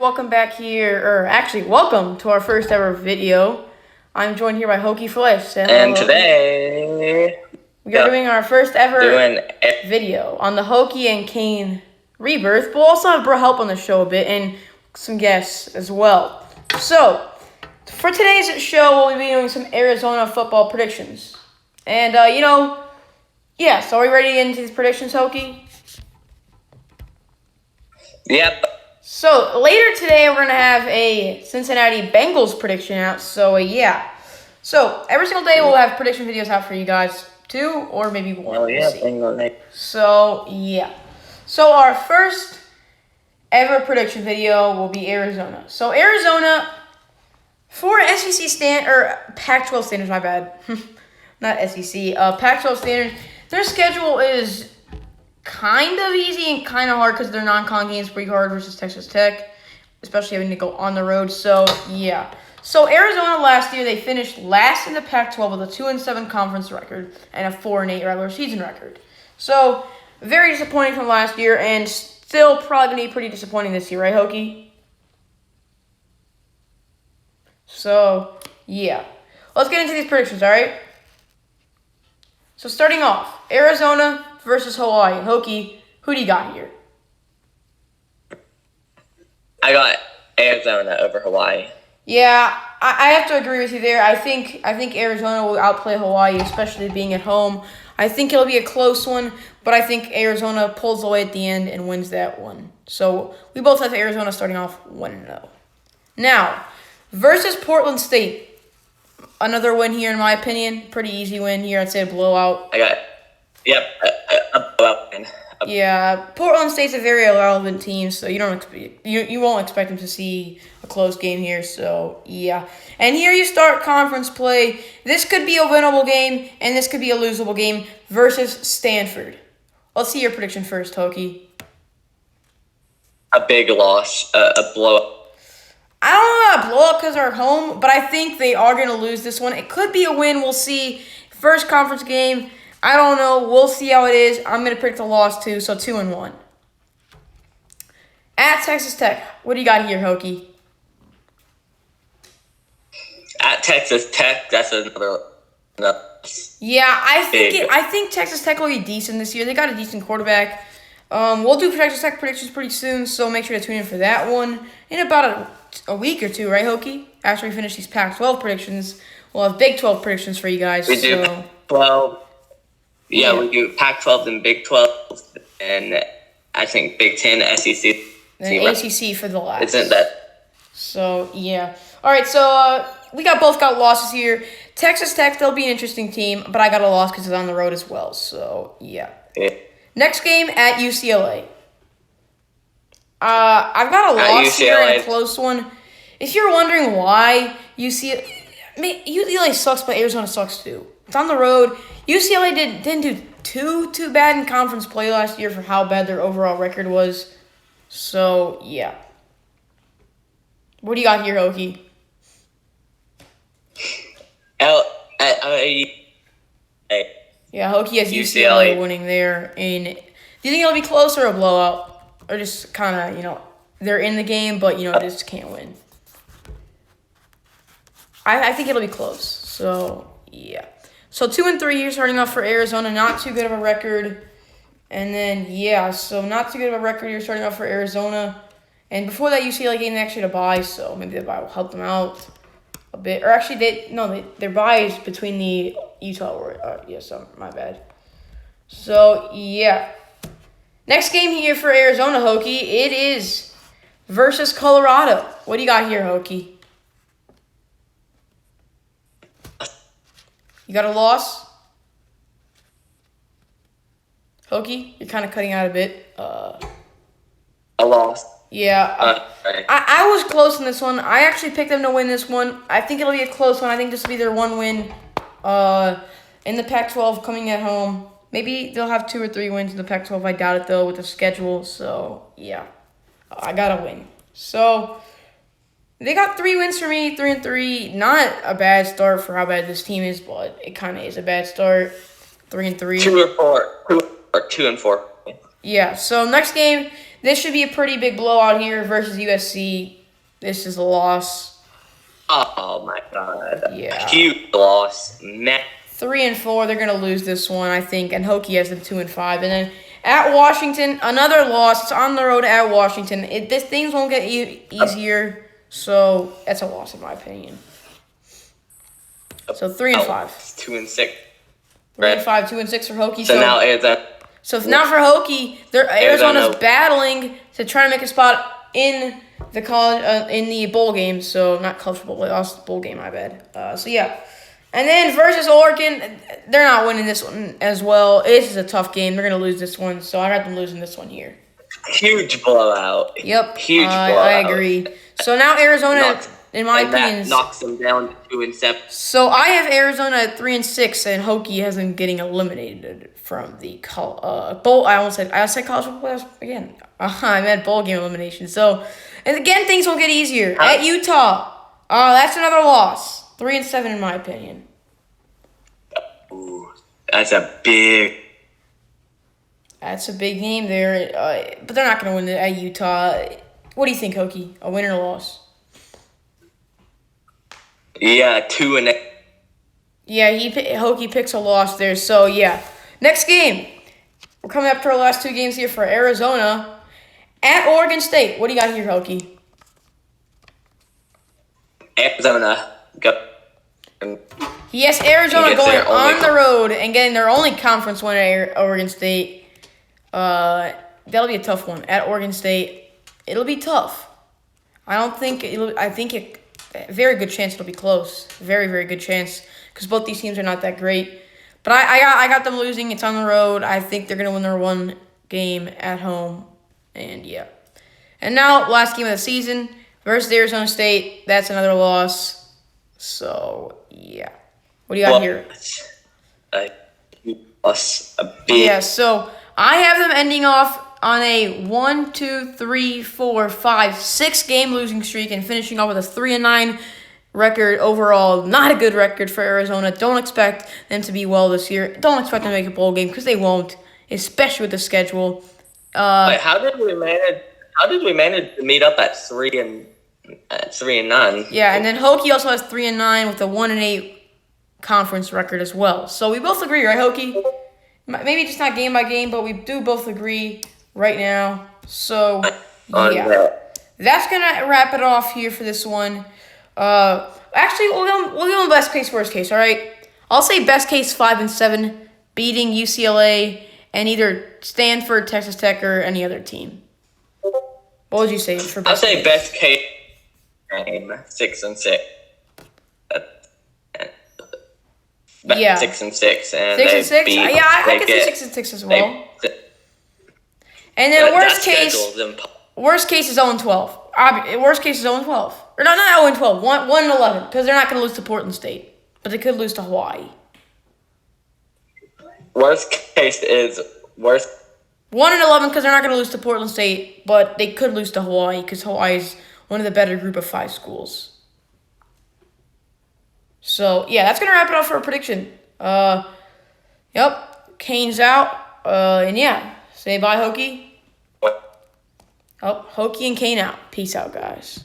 Welcome back here, or actually, welcome to our first ever video. I'm joined here by Hokey Flesh. Say hello, And Hokey. today we are doing our first ever video on the Hokey and Kane rebirth. We'll also have Bro help on the show a bit and some guests as well. So, for today's show, we'll be doing some Arizona football predictions. And, so are we ready to get into these predictions, Hokey? Yep. So, later today, we're going to have a Cincinnati Bengals prediction out. So, So, every single day, we'll have prediction videos out for you guys. 2 or maybe 1. Oh, yeah. So, our first ever prediction video will be Arizona. So, Arizona, for SEC or Pac-12 standards, my bad. Not SEC. Pac-12 standards, their schedule is kind of easy and kind of hard because their non-con games pretty hard versus Texas Tech, especially having to go on the road. So, So, Arizona last year, they finished last in the Pac-12 with a 2-7 conference record and a 4-8 regular season record. So, very disappointing from last year and still probably going to be pretty disappointing this year, right, Hokey? So, let's get into these predictions, all right? So, starting off, Arizona versus Hawaii. Hokey, who do you got here? I got Arizona over Hawaii. Yeah, I have to agree with you there. I think Arizona will outplay Hawaii, especially being at home. I think it'll be a close one, but I think Arizona pulls away at the end and wins that one. So we both have Arizona starting off 1-0. Now, versus Portland State. Another win here, in my opinion. Pretty easy win here. I'd say a blowout. I got, a blowout win. Yeah, Portland State's a very irrelevant team, so you won't expect them to see a close game here. So and here you start conference play. This could be a winnable game, and this could be a losable game versus Stanford. Let's see your prediction first, Hokey. A big loss, a blowout. I don't know about a blowout because they're home, but I think they are going to lose this one. It could be a win. We'll see. First conference game. I don't know. We'll see how it is. I'm going to predict a loss, too, so 2-1. At Texas Tech, what do you got here, Hokey? At Texas Tech, that's another. Yeah, I think Texas Tech will be decent this year. They got a decent quarterback. We'll do Texas Tech predictions pretty soon, so make sure to tune in for that one in about a week or two, right, Hokey? After we finish these Pac-12 predictions, we'll have Big 12 predictions for you guys. We do 12. Yeah, we do Pac-12 and Big 12, and I think Big 10, SEC. And ACC for the last. Isn't that? So, All right, so we both got losses here. Texas Tech, they'll be an interesting team, but I got a loss because it's on the road as well. So, Next game at UCLA. I've got a loss here and a close one. If you're wondering why UCLA sucks, but Arizona sucks too. It's on the road. UCLA didn't do too bad in conference play last year for how bad their overall record was. So, What do you got here, Hokey? Hokey has UCLA winning there. Do you think it'll be close or a blowout? Or just kind of, they're in the game, but, just can't win? I think it'll be close. So, So 2-3 here starting off for Arizona. Not too good of a record. And then, so not too good of a record here starting off for Arizona. And before that UCLA game, they actually had a bye, so maybe the bye will help them out a bit. Or actually, their bye is between the Utah. My bad. So, Next game here for Arizona, Hokey. It is versus Colorado. What do you got here, Hokey? You got a loss? Hokey, you're kind of cutting out a bit. A loss. Yeah. I was close in this one. I actually picked them to win this one. I think it'll be a close one. I think this will be their one win in the Pac-12 coming at home. Maybe they'll have 2 or 3 wins in the Pac-12. I doubt it, though, with the schedule. So, I got to win. So, they got 3 wins for me, 3-3. Not a bad start for how bad this team is, but it kind of is a bad start. 3-3. 2 or 4. 2 and 4. Yeah, so next game, this should be a pretty big blowout here versus USC. This is a loss. Oh my god. Yeah. Huge loss. Man. 3-4, they're gonna lose this one, I think, and Hokie has them 2-5, and then at Washington, another loss. It's on the road at Washington. Things won't get easier, so that's a loss in my opinion. So 3-5, 2-6. 3-5, 2-6 for Hokie. So now Arizona. So if not for Hokie, Arizona's battling to try to make a spot in the college in the bowl game. So not college football, they lost the bowl game. My bad. So yeah. And then versus Oregon, they're not winning this one as well. This is a tough game. They're going to lose this one, so I got them losing this one here. Huge blowout. Yep. Huge blowout. I agree. So now Arizona, in my opinion, knocks them down to 2-7. So I have Arizona at 3-6, and Hokie has them getting eliminated from the bowl. I said college football again. I meant bowl game elimination. So, and again, things will get easier at Utah. That's another loss. 3-7 in my opinion. Ooh, that's a big game there, but they're not going to win at Utah. What do you think, Hokie? A win or a loss? Yeah, 2-8. Yeah, Hokie picks a loss there. So yeah, next game. We're coming up to our last two games here for Arizona at Oregon State. What do you got here, Hokie? Arizona go. Yes, Arizona going on the road and getting their only conference win at Oregon State. That'll be a tough one at Oregon State. It'll be tough. I think a very good chance it'll be close. Very, very good chance because both these teams are not that great. But I got them losing. It's on the road. I think they're gonna win their one game at home. And yeah. And now last game of the season versus Arizona State. That's another loss. So yeah. What do you got here? Plus a big. Yeah, so I have them ending off on a 1, 2, 3, 4, 5, 6 game losing streak and finishing off with a 3-9 record overall. Not a good record for Arizona. Don't expect them to be well this year. Don't expect them to make a bowl game because they won't, especially with the schedule. Wait, how did we manage to meet up at 3-9? Yeah, and then Hokie also has 3-9 with a 1-8 conference record as well. So we both agree, right, Hokie? Maybe just not game by game, but we do both agree right now. So yeah, that's gonna wrap it off here for this one. Actually, we'll go best case, worst case. All right, I'll say best case 5-7, beating UCLA and either Stanford, Texas Tech, or any other team. What would you say for best? I'll say best case 6-6. Yeah, 6-6, and 6-6. Yeah, I can say 6-6 as well. And then worst case is 0-12. Worst case is 0-12. Or no, not 0-12. 1-11 because they're not going to lose to Portland State, but they could lose to Hawaii. Worst case is worst. 1-11 because they're not going to lose to Portland State, but they could lose to Hawaii because Hawaii is one of the better group of 5 schools. So, yeah, that's going to wrap it up for a prediction. Yep, Kane's out. And, yeah, say bye, Hokie. Oh, Hokie and Kane out. Peace out, guys.